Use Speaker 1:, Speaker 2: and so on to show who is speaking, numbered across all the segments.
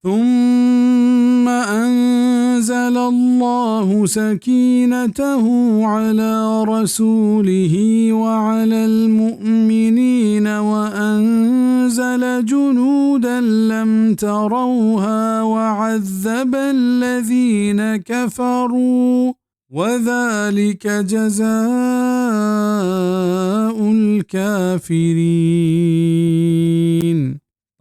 Speaker 1: ثم أنزل الله سكينته على رسوله وعلى المؤمنين وأنزل جنودا لم تروها وعذب الذين كفروا وذلك جزاء الكافرين.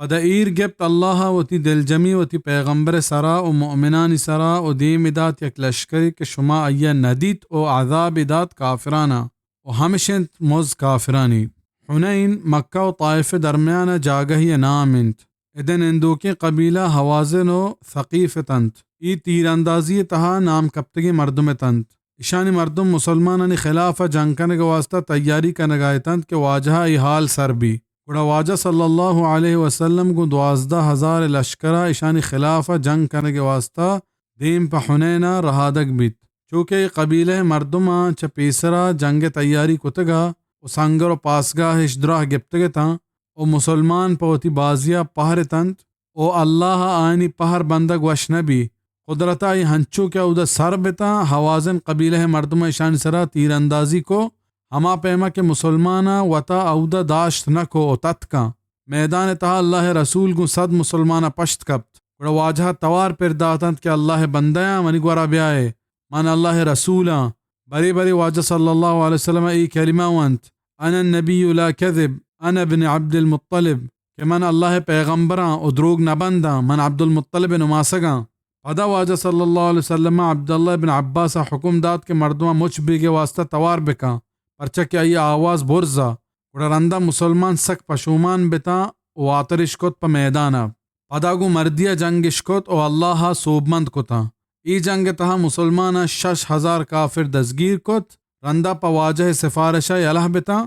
Speaker 1: پدا ایر گپت اللہ وتی دل جمی وتی پیغمبر سرا و مؤمنان سرا و دیم ادات یک لشکری کہ شما ایا ندیت و عذاب ادات کافرانا و ہمشنت موز کافرانی. حنین مکہ و طائف درمیان جاگہی نام انت ادن اندوکی قبیلہ حوازن و ثقیف تنت. ای تیر اندازی تہا نام کپتگی مردم تنت. اشانی مردم مسلمانانی خلاف جنگ کرنے کے واسطہ تیاری کرنے گئے تنت کہ واجہ ای حال سر بھی. گوڑا واجہ صلی اللہ علیہ وسلم کو 12,000 لشکرہ اشانی خلاف جنگ کرنے کے واسطہ دیم پہ حنینہ رہادک بیت. چونکہ قبیلہ مردمہ چھ پیسرا جنگ تیاری کتگا و سنگر و پاسگاہ اشدراہ گپتگے تاں و مسلمان پوتی بازیا پہر تنت و اللہ آئینی پہر بندگ وش نبی قدرتا ای ہنچو کیا او دا سر بتا حوازن قبیلہ مردمہ اشانی سرا تیر اندازی کو ہما پیما کہ مسلمانہ وطا اودا داشت نکو او تتکا میدان تہا اللہ رسول کو 100 مسلمانہ پشت کپت. گوڑا واجہ توار پر داتند کہ اللہ بندیاں منی گورا بیائے من اللہ رسولاں بری بری واجہ صلی اللہ علیہ وسلم ای کلمہ وانت انا النبی لا کذب انا ابن عبد المطلب کہ من اللہ پیغمبراں او دروگ نبنداں من عبد المطلب نماسگاں. پدا واجہ صلی اللہ علیہ وسلم عبداللہ بن عباس حکم داد کہ مردمہ مچ بھی کے واسطہ توار بکاں پرچہ کہ ای آواز برزا گوڑا رندہ مسلمان سک پشومان بتا و آترش کت پا میدانا. پدا گو مردیا جنگش کت و اللہ صوبمند کتا. ای جنگ تہا مسلمانا 6,000 کافر دزگیر کت رندہ پا واجہ سفارشہ یلہ بتا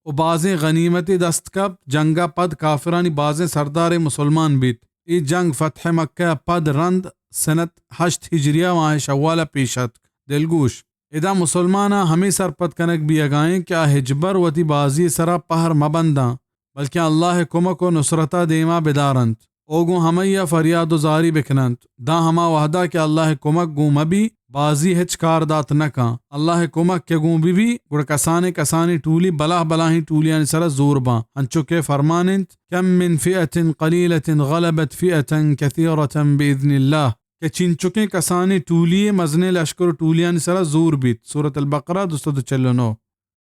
Speaker 1: و بازیں غنیمتی دست کب جنگا پد کافرانی بازیں سردار مسلمان بیت. ای جنگ فتح مکہ پد رند سنت 8 ہجریہ ماہ شوالہ پیشت. دلگوش ادا مسلمانہ ہمیں سرپت کنک بھی اگائیں کیا ہجبر وتی بازی سرا پہر مبنداں بلکہ اللہ کمک و نصرتہ دیما بدارنت اوگو ہمیہ فریاد و زاری بکننت دا ہما وحدہ کہ اللہ کمک گو مبی بازی ہچ کاردات نکاں اللہ کمک کے گو بھی گڑ کسانی ٹولی بلاہی ٹولیاں سرا زور باں ہنچو کے فرماننت کم من فئت قلیلت غلبت فئتا کثیرتا باذن اللہ کہ چنچکیں کسانی ٹولی مزنے لشکر ٹولیاں سرا زور بیت. سورۃ البقرہ 249.